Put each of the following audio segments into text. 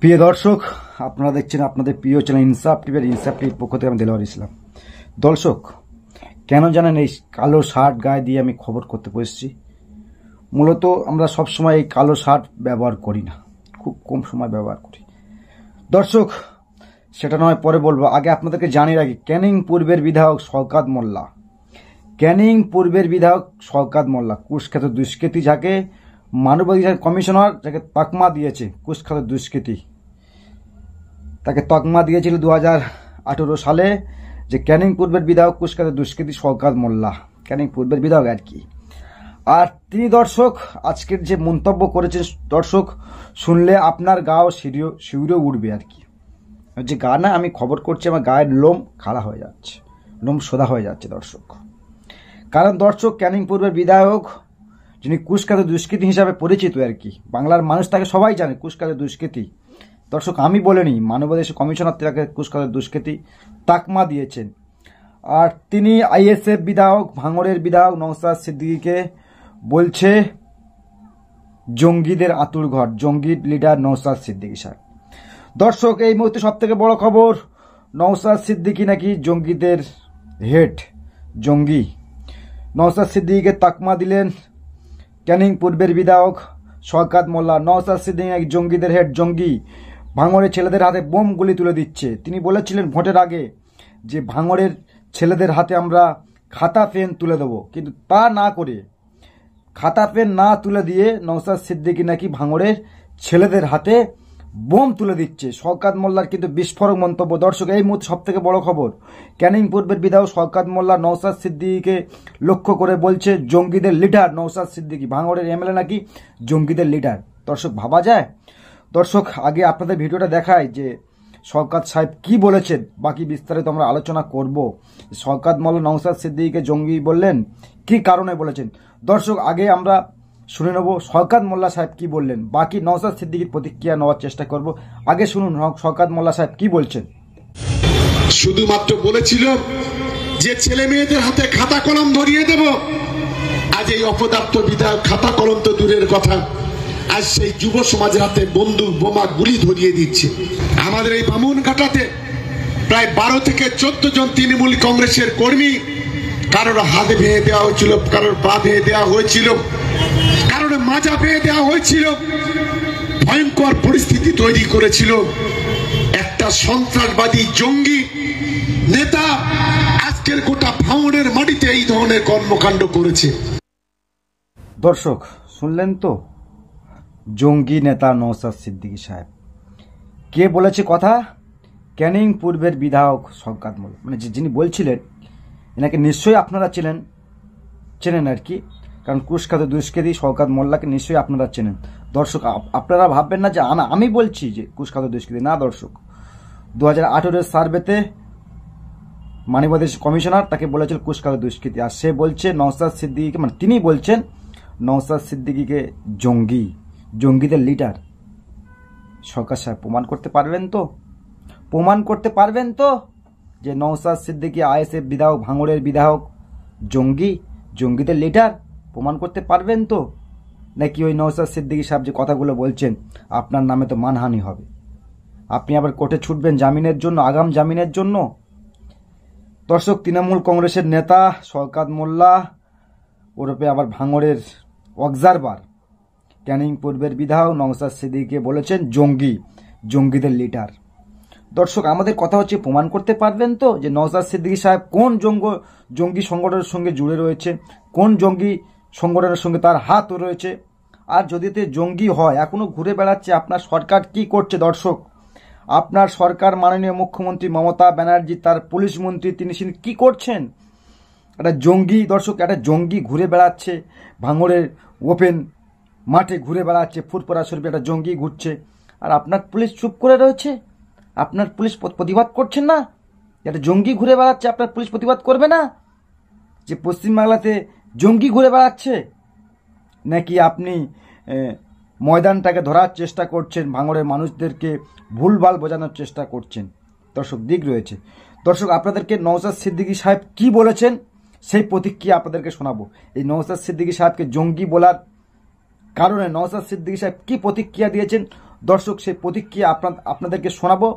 প্রিয় দর্শক, আপনারা দেখছেন আপনাদের প্রিয় চ্যানেল ইনসাফ টিভির পক্ষ থেকে আমি দেলোয়ার ইসলাম। দর্শক, কেন জানেন এই কালো শার্ট গায়ে দিয়ে আমি খবর করতে বসেছি? মূলত আমরা সবসময় এই কালো শার্ট ব্যবহার করি না, খুব কম সময় ব্যবহার করি। দর্শক, সেটা নয় পরে বলবো, আগে আপনাদেরকে জানিয়ে রাখি, ক্যানিং পূর্বের বিধায়ক শওকত মোল্লা, ক্যানিং পূর্বের বিধায়ক শওকত মোল্লা, কুখ্যাত দুষ্কৃতী, যাকে মানবাধিকার কমিশনার যাকে তকমা দিয়েছে, কুখ্যাত দুষ্কৃতী, তাকে তকমা দিয়েছিল 2018 সালে, যে ক্যানিং পূর্বের বিধায়ক কুখ্যাত দুষ্কৃতী শওকত মোল্লা, ক্যানিং পূর্বের বিধায়ক আর কি। আর তিনি দর্শক আজকের যে মন্তব্য করেছেন, দর্শক শুনলে আপনার গাও শিউরে উঠবে আর কি। যে গা না, আমি খবর করছি, আমার গায়ের লোম খাড়া হয়ে যাচ্ছে, লোম সোদা হয়ে যাচ্ছে দর্শক। কারণ দর্শক, ক্যানিং পূর্বের বিধায়ক যিনি কুখ্যাত দুষ্কৃতী হিসাবে পরিচিত আর কি, বাংলার মানুষ তাকে সবাই জানে কুখ্যাত দুষ্কৃতী। দর্শক, আমি বলিনি, মানবাধিকার কমিশনার তাকে কুখ্যাত দুষ্কৃতী তকমা দিয়েছেন। আর তিনি আইএসএফ বিধায়ক, ভাঙড়ের বিধায়ক নওশাদ সিদ্দিকীকে বলছে জঙ্গিদের আতুর ঘর, জঙ্গি লিডার নওশাদ সিদ্দিকী সাহেব। দর্শক, এই মুহূর্তে সব থেকে বড় খবর, নওশাদ সিদ্দিকী নাকি জঙ্গিদের হেড, জঙ্গি। নওশাদ সিদ্দিকীকে তকমা দিলেন ক্যানিং পূর্বের বিধায়ক শওকত মোল্লা। নওশাদ সিদ্দিকী নাকি জঙ্গিদের হেড, জঙ্গি, ভাঙড়ের ছেলেদের হাতে বোম গুলি তুলে দিচ্ছে। তিনি বলেছিলেন ভোটের আগে যে ভাঙড়ের ছেলেদের হাতে আমরা খাতা পেন তুলে দেবো, কিন্তু তা না করে, খাতা পেন না তুলে দিয়ে নওশাদ সিদ্দিকী নাকি ভাঙড়ের ছেলেদের হাতে বোম তুলে দিচ্ছে। শওকত মোল্লার কিন্তু বিস্ফোরক মন্তব্য। দর্শক, এই মুহূর্তে সব থেকে বড় খবর, ক্যানিং পূর্বের বিধায়ক শওকত মোল্লা নওশাদ সিদ্দিকীকে লক্ষ্য করে বলছে জঙ্গিদের লিডার নওশাদ সিদ্দিকী, ভাঙড়ের এমএলএ নাকি জঙ্গিদের লিডার। দর্শক, ভাবা যায়? দর্শক, আগে আপনাদের ভিডিওটা দেখায় যে শওকত সাহেব কি বলেছেন, বাকি বিস্তারিত আমরা আলোচনা করব। শওকত মোল্লা নওশাদ সিদ্দিকীকে জঙ্গি বললেন, কি কারণে বলেছেন? দর্শক, আগে আমরা শুনে নেব শওকত মোল্লা সাহেব কি বললেন, বাকি নওশাদ সিদ্দিকীর প্রতিক্রিয়া নেওয়ার চেষ্টা করব। আগে শুনুন শওকত মোল্লা সাহেব কি বলছেন। শুধুমাত্র বলেছিল যে ছেলে মেয়েদের হাতে খাতা কলম ধরিয়ে দেব। আজ এই অপদার্থ বিধায়ক খাতা কলম তো দূরের কথা, আজ সেই যুব সমাজের হাতে বন্দুক বোমা গুলি ধরিয়ে দিচ্ছে। আমাদের এই বামুনঘাটাতে প্রায় 12 থেকে 14 জন তৃণমূল কংগ্রেসের কর্মী, কারোর হাত ভেঙে দেওয়া হয়েছিল, কারোর পা ভেঙে দেওয়া হয়েছিল, কারোর মাজা ভেঙে দেওয়া হয়েছিল। ভয়ঙ্কর পরিস্থিতি তৈরি করেছিল একটা সন্ত্রাসবাদী জঙ্গি নেতা। আজকের গোটা ভাঙড়ের মাটিতে এই ধরনের কর্মকাণ্ড করেছে। দর্শক, শুনলেন তো, জঙ্গি নেতা নওশাদ সিদ্দিকী সাহেব। কে বলেছে কথা? ক্যানিং পূর্বের বিধায়ক শওকত মোল্লা, মানে যিনি বলছিলেন, এনাকে নিশ্চয়ই আপনারা চেনেন আর কি, কারণ কুখ্যাত দুষ্কৃতী শওকত মোল্লাকে নিশ্চয়ই আপনারা চেনেন। দর্শক, আপনারা ভাববেন না যে আমি বলছি যে কুখ্যাত দুষ্কৃতী, না দর্শক। 2018 সার্ভেতে মানবাধিকার কমিশনার তাকে বলেছিল কুখ্যাত দুষ্কৃতী, আর সে বলছে নওশাদ সিদ্দিকীকে, মানে তিনি বলছেন নওশাদ সিদ্দিকীকে জঙ্গি, জঙ্গিদের লিডার। শওকত সাহেব প্রমাণ করতে পারবেন তো? প্রমাণ করতে পারবেন তো যে নওশাদ সিদ্দিকী আইএসএফ বিধায়ক, ভাঙড়ের বিধায়ক জঙ্গি, জঙ্গিদের লিডার? প্রমাণ করতে পারবেন তো? নাকি ওই নওশাদ সিদ্দিকী সাহেব যে কথাগুলো বলছেন, আপনার নামে তো মানহানি হবে, আপনি আবার কোর্টে ছুটবেন জামিনের জন্য, আগাম জামিনের জন্য। দর্শক, তৃণমূল কংগ্রেসের নেতা শওকত মোল্লা ওরফে আবার ভাঙড়ের অবজারভার, ক্যানিং পূর্বের বিধায়ক নওশাদ সিদ্দিকীকে বলেছেন জঙ্গি, জঙ্গিদের লিডার। দর্শক, আমাদের কথা হচ্ছে প্রমাণ করতে পারবেন তো যে নওশাদ সিদ্দিকী সাহেব কোন জঙ্গি সংগঠনের সঙ্গে জুড়ে রয়েছে, কোন জঙ্গি সংগঠনের সঙ্গে তার হাত রয়েছে। আর যদি তে জঙ্গি হয়, এখনো ঘুরে বেড়াচ্ছে, আপনার সরকার কি করছে? দর্শক, আপনার সরকার, মাননীয় মুখ্যমন্ত্রী মমতা ব্যানার্জি, তার পুলিশ মন্ত্রী, তিনি কি করছেন? একটা জঙ্গি, দর্শক, একটা জঙ্গি ঘুরে বেড়াচ্ছে ভাঙড়ের ওপেন মাঠে, ঘুরে বেড়াচ্ছে ফুরফুরা শরীফে, একটা জঙ্গি ঘুরছে, আর আপনার পুলিশ চুপ করে রয়েছে, আপনার পুলিশ প্রতিবাদ করছেন না? একটা জঙ্গি ঘুরে বেড়াচ্ছে, আপনার পুলিশ প্রতিবাদ করবে না যে পশ্চিমবাংলাতে জঙ্গি ঘুরে বেড়াচ্ছে? নাকি আপনি ময়দানটাকে ধরার চেষ্টা করছেন, ভাঙড়ের মানুষদেরকে ভুলভাল বোঝানোর চেষ্টা করছেন? দর্শক, দিক রয়েছে। দর্শক, আপনাদেরকে নওশাদ সিদ্দিকী সাহেব কি বলেছেন সেই প্রতিক্রিয়া আপনাদেরকে শোনাবো। এই নওশাদ সিদ্দিকী সাহেবকে জঙ্গি বলার কারণে নওশাদ সিদ্দিকী সাহেব কি প্রতিক্রিয়া দিয়েছেন দর্শক সেই প্রতিক্রিয়া আপনাদেরকে শোনাবো,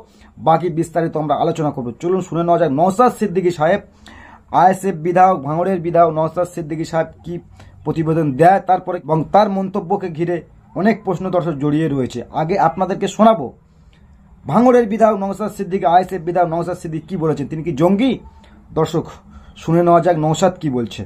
বাকি বিস্তারিত আমরা আলোচনা করবো। চলুন শুনে নেওয়া যাক নওশাদ সিদ্দিকী সাহেব, আইএসএফ বিধায়ক, ভাঙড়ের বিধায়ক নওশাদ সিদ্দিকী সাহেব কি প্রতিবেদন দেয়, তারপরে এবং তার মন্তব্যকে ঘিরে অনেক প্রশ্ন দর্শক জড়িয়ে রয়েছে। আগে আপনাদেরকে শোনাবো ভাঙড়ের বিধায়ক নওশাদ সিদ্দিকী, আইএসএফ বিধায়ক নওশাদ সিদ্দিকী কি বলেছেন, তিনি কি জঙ্গি? দর্শক শুনে নেওয়া যাক নওশাদ কি বলছে।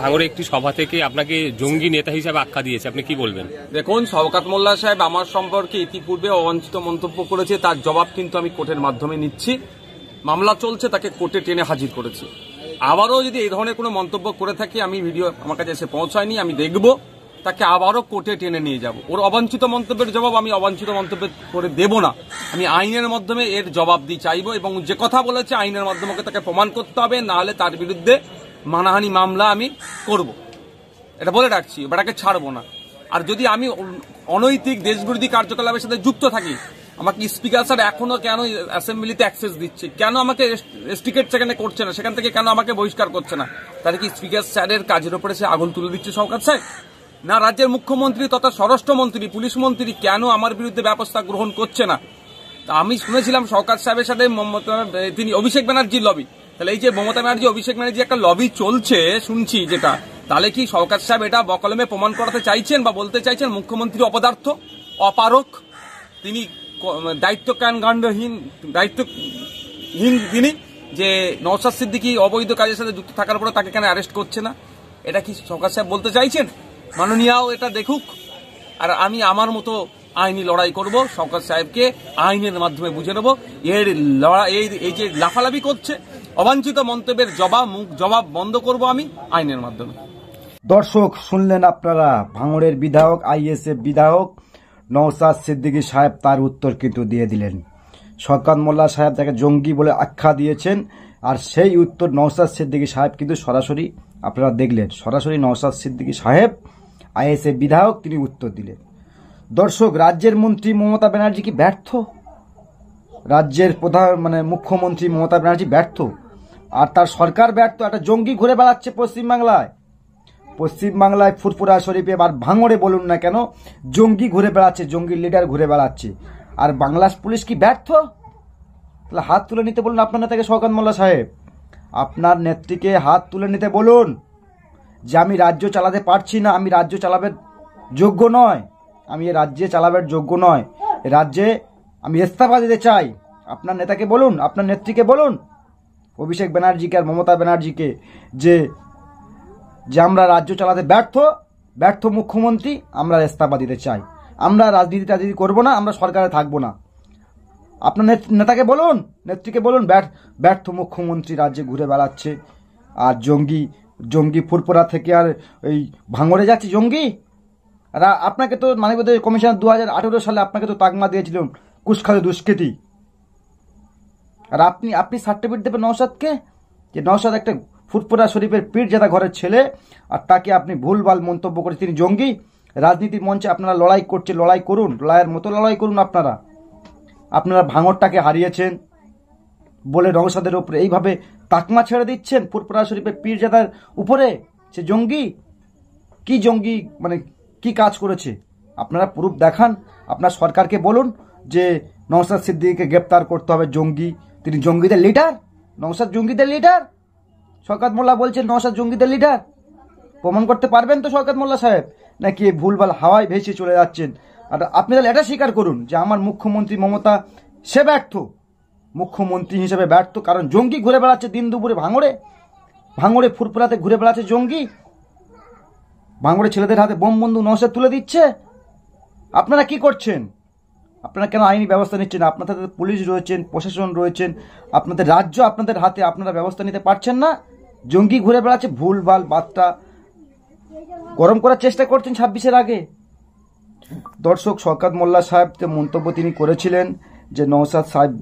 ভাঙড়ে একটি সভা থেকে আপনাকে জঙ্গি নেতা হিসেবে আখ্যা দিয়েছে, আপনি কি বলবেন? দেখুন, শওকত মোল্লা সাহেব আমার সম্পর্কে ইতিপূর্বে অবাঞ্ছিত মন্তব্য করেছে, তার জবাব কিন্তু আমি কোর্টের মাধ্যমে নিচ্ছি। মামলা চলছে, তাকে কোর্টে টেনে হাজির করেছি। আবারও যদি এই ধরনের কোনো মন্তব্য করে থাকি, আমি ভিডিও আমার কাছে এসে পৌঁছায়নি, আমি দেখব, তাকে আবারও কোর্টে টেনে নিয়ে যাব। ওর অবাঞ্ছিত মন্তব্যের জবাব আমি অবাঞ্ছিত মন্তব্য করে দেব না, আমি আইনের মাধ্যমে এর জবাব দিয়ে চাইবো, এবং যে কথা বলেছে আইনের মাধ্যমে তাকে প্রমাণ করতে হবে, না হলে তার বিরুদ্ধে মানহানি মামলা আমি করব, এটা বলে রাখছি, এটাকে ছাড়বো না। আর যদি আমি অনৈতিক দেশবিরোধী কার্যকলাপের সাথে যুক্ত থাকি, আমাকে স্পিকার স্যার এখনো কেন অ্যাসেম্বলিতে অ্যাক্সেস দিচ্ছে, কেন আমাকে রেস্ট্রিকেট সেখানে করছে না, সেখান থেকে কেন আমাকে বহিষ্কার করছে না? তাহলে কি স্পিকার স্যারের কাজের উপরে সে আগুন তুলে দিচ্ছে শওকত সাহেব? না রাজ্যের মুখ্যমন্ত্রী তথা স্বরাষ্ট্রমন্ত্রী, পুলিশ মন্ত্রী কেন আমার বিরুদ্ধে ব্যবস্থা গ্রহণ করছে না? তা আমি শুনেছিলাম শওকত সাহেবের সাথে তিনি অভিষেক ব্যানার্জির লবি, তাহলে এই যে মমতা ব্যানার্জি অভিষেক ব্যানার্জি একটা লবি চলছে শুনছি যেটা, তাহলে কি শওকত সাহেব এটা বকলমে প্রমাণ করাতে চাইছেন বা বলতে চাইছেন মুখ্যমন্ত্রী অপদার্থ, অপারক, তিনি দায়িত্বহীন তিনি, যে নওশাদ সিদ্দিকী অবৈধ কাজের সাথে যুক্ত থাকার পরে তাকে কেন অ্যারেস্ট করছে না? এটা কি শওকত সাহেব বলতে চাইছেন? মাননীয়াও এটা দেখুক, আর আমি আমার মতো আইনি লড়াই করব, শওকত সাহেবকে আইনের মাধ্যমে বুঝে নেব। এর লড়াই এই যে লাফালাফি করছে, অবাঞ্ছিত মন্তব্যের জবাব বন্ধ করব আমি আইনের মাধ্যমে। দর্শক শুনলেন আপনারা, ভাঙড়ের বিধায়ক, আইএসএফ বিধায়ক নওশাদ সিদ্দিকী সাহেব তার উত্তর কিন্তু দিয়ে দিলেন। শওকত মোল্লা সাহেব তাকে জঙ্গি বলে আখ্যা দিয়েছেন, আর সেই উত্তর নওশাদ সিদ্দিকী সাহেব কিন্তু সরাসরি আপনারা দেখলেন, সরাসরি নওশাদ সিদ্দিকী সাহেব আইএসএফ বিধায়ক তিনি উত্তর দিলেন। দর্শক, রাজ্যের মন্ত্রী মমতা ব্যানার্জি কি ব্যর্থ? রাজ্যের প্রধান মুখ্যমন্ত্রী মমতা ব্যানার্জি ব্যর্থ, আর তার সরকার ব্যর্থ। একটা জঙ্গি ঘুরে বেড়াচ্ছে পশ্চিমবাংলায় ফুরফুরা শরীফে, আর ভাঙড়ে বলুন না কেন, জঙ্গি ঘুরে বেড়াচ্ছে, জঙ্গি লিডার ঘুরে বেড়াচ্ছে। আর বাংলাদেশ পুলিশ কি ব্যর্থ? তাহলে হাত তুলে নিতে বলুন আপনার নেতাকে, শওকত মোল্লা সাহেব আপনার নেত্রীকে হাত তুলে নিতে বলুন যে আমি রাজ্য চালাতে পারছি না, আমি রাজ্য চালাবার যোগ্য নয়, আমি এ রাজ্যে চালাবার যোগ্য নয়, এ রাজ্যে আমি ইস্তফা দিতে চাই। আপনার নেতাকে বলুন, আপনার নেত্রীকে বলুন, অভিষেক ব্যানার্জিকে আর মমতা ব্যানার্জিকে, যে আমরা রাজ্য চালাতে ব্যর্থ মুখ্যমন্ত্রী, আমরা ইস্তফা দিতে চাই, আমরা রাজনীতি করবো না, আমরা সরকারে থাকবো না। আপনার নেতাকে বলুন, নেত্রীকে বলুন, ব্যর্থ মুখ্যমন্ত্রী রাজ্যে ঘুরে বেড়াচ্ছে, আর জঙ্গি ফুরপুরা থেকে আর ওই ভাঙড়ে যাচ্ছে জঙ্গি। আর আপনাকে তো মানবাধিকার কমিশন 2018 সালে আপনাকে তো তাকমা দিয়েছিলেন কুচখাতে দুষ্কৃতী, আর আপনি সার্টিফিকেট দেবেন নওশাদকে যে নওশাদ একটা ফুরপুরা শরীফের পীরজাদা ঘরের ছেলে, আর তাকে আপনি ভুলভাল মন্তব্য করে তিনি জঙ্গি। রাজনীতির মঞ্চে আপনারা লড়াই করছেন, লড়াই করুন, লড়াইয়ের মতো লড়াই করুন। আপনারা ভাঙড়টাকে হারিয়েছেন বলে নওশাদের উপরে এইভাবে তাকমা ছেড়ে দিচ্ছেন ফুরপুরা শরীফের পীরজাদার উপরে, সে জঙ্গি। কি জঙ্গি কি কাজ করেছে আপনারা প্রুফ দেখান। আপনার সরকারকে বলুন যে নওশাদ সিদ্দিকীকে গ্রেপ্তার করতে হবে, জঙ্গি, তিনি জঙ্গিদের লিডার, নওশাদ জঙ্গিদের লিডার। শওকত মোল্লা বলছেন নওশাদ জঙ্গিদের লিডার, প্রমাণ করতে পারবেন তো শওকত মোল্লা সাহেব, নাকি ভুলভাল হাওয়ায় ভেসে চলে যাচ্ছেন? আর আপনি তাহলে এটা স্বীকার করুন যে আমার মুখ্যমন্ত্রী মমতা সে ব্যর্থ, মুখ্যমন্ত্রী হিসেবে ব্যর্থ, কারণ জঙ্গি ঘুরে বেড়াচ্ছে দিন দুপুরে ভাঙড়ে ফুরপুরাতে ঘুরে বেড়াচ্ছে জঙ্গি, ভাঙড়ে ছেলেদের হাতে বোম বন্দুক নওশাদ তুলে দিচ্ছে। আপনারা কি করছেন? আপনারা কেন আইনি ব্যবস্থা নিচ্ছেন? আপনাদের পুলিশ রয়েছেন, প্রশাসন রয়েছেন, আপনাদের রাজ্য আপনাদের হাতে, আপনারা ব্যবস্থা নিতে পারছেন না। জঙ্গি ঘুরে বেড়াচ্ছে, ভুলভাল বার্তা গরম করার চেষ্টা করছেন 26-এর আগে। দর্শক, শওকত মোল্লা সাহেব যে মন্তব্য তিনি করেছিলেন যে নওশাদ সাহেব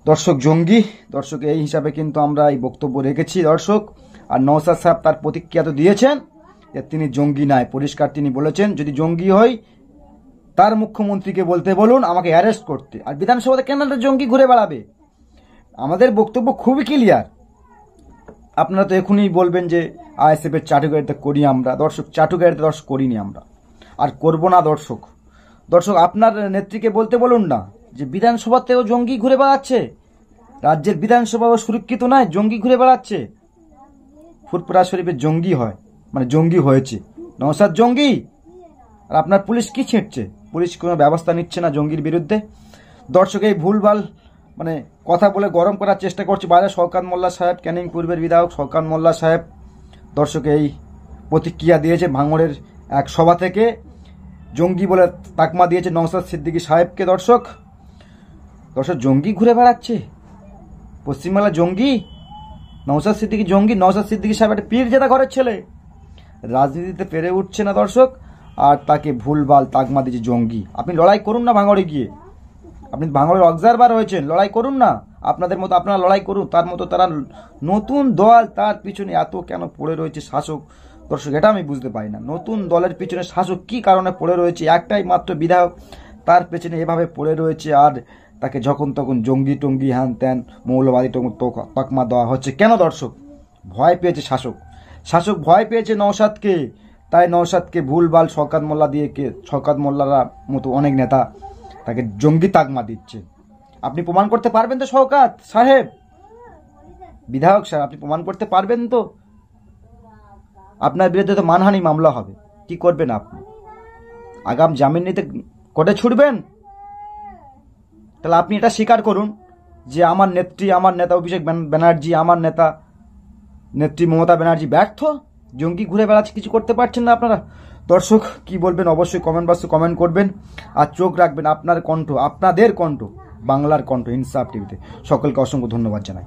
দর্শক জঙ্গি, দর্শক এই হিসাবে কিন্তু আমরা এই বক্তব্য রেখেছি দর্শক। আর নওশাদ সাহেব তার প্রতিক্রিয়া তো দিয়েছেন যে তিনি জঙ্গি নয়, পরিষ্কার তিনি বলেছেন যদি জঙ্গি হই তার মুখ্যমন্ত্রীকে বলতে বলুন আমাকে অ্যারেস্ট করতে, আর বিধানসভাতে কেন জঙ্গি ঘুরে বেড়াবে। আমাদের বক্তব্য খুবই ক্লিয়ার। আপনারা তো এখনই বলবেন যে আইএসএফ এর চাটুকারিতা করি আমরা, দর্শক চাটুকারিতা করিনি আমরা। আর করব না। দর্শক আপনার নেত্রীকে বলতে বলুন না যে বিধানসভাতেও জঙ্গি ঘুরে বেড়াচ্ছে, রাজ্যের বিধানসভাও সুরক্ষিত নয়, জঙ্গি ঘুরে বেড়াচ্ছে। ফুরপুরা শরীফে জঙ্গি হয়, মানে জঙ্গি হয়েছে, নওশাদ জঙ্গি। আর আপনার পুলিশ কি ছিঁটছে? পুলিশ কোনো ব্যবস্থা নিচ্ছে না জঙ্গির বিরুদ্ধে। দর্শক এই ভুলভাল মানে কথা বলে গরম করার চেষ্টা করছে বাইরে শওকত মোল্লা সাহেব, ক্যানিং পূর্বের বিধায়ক শওকত মোল্লা সাহেব। দর্শক এই প্রতিক্রিয়া দিয়েছে ভাঙড়ের এক সভা থেকে, জঙ্গি বলে তাকমা দিয়েছে নওশাদ সিদ্দিকী সাহেবকে। দর্শক জঙ্গি ঘুরে বেড়াচ্ছে পশ্চিমবাংলা, জঙ্গি। নওশাদ সিদ্দিকী জঙ্গি। নওশাদ সিদ্দিকী সাহেব একটা পীর জেতা ঘরের ছেলে, রাজনীতিতে পেরে উঠছে না দর্শক, আর তাকে ভুলভাল তাকমা দিয়েছে জঙ্গি। আপনি লড়াই করুন না ভাঙড়ে গিয়ে, আপনি ভাঙড়ের অবজারভার হয়েছেন, লড়াই করুন না। আপনাদের মতো আপনারা লড়াই করুন, তার মতো তারা নতুন দল, তার পিছনে এত কেন পড়ে রয়েছে শাসক? দর্শক এটা আমি বুঝতে পারি না, নতুন দলের পিছনে শাসক কি কারণে পড়ে রয়েছে? একটাই মাত্র বিধায়ক, তার পেছনে এভাবে পড়ে রয়েছে, আর তাকে যখন তখন জঙ্গি টঙ্গি হ্যান ত্যান মৌলবাদী তকমা দেওয়া হচ্ছে কেন? দর্শক ভয় পেয়েছে শাসক ভয় পেয়েছে নওশাদকে, তাই নওশাদকে ভুলভাল শওকত মোল্লা দিয়ে শওকত মোল্লারা মতো অনেক নেতা তাকে জঙ্গি তাকমা দিচ্ছে। আপনি প্রমাণ করতে পারবেন তো শওকত সাহেব, বিধায়ক সাহেব, আপনি প্রমাণ করতে পারবেন তো? আপনার বিরুদ্ধে তো মানহানি মামলা হবে, কি করবেন আপনি? আগাম জামিন নিতে কোর্টে ছুটবেন? তাহলে আপনি এটা স্বীকার করুন যে আমার নেত্রী, আমার নেতা অভিষেক ব্যানার্জি, আমার নেত্রী মমতা ব্যানার্জি ব্যর্থ, জঙ্গি ঘুরে বেড়াচ্ছে, কিছু করতে পারছেন না আপনারা। দর্শক কি বলবেন অবশ্যই কমেন্ট বক্সে কমেন্ট করবেন, আর চোখ রাখবেন আপনার কণ্ঠ, আপনাদের কণ্ঠ, বাংলার কণ্ঠ ইনসাফ টিভিতে। সকলকে অসংখ্য ধন্যবাদ জানাই।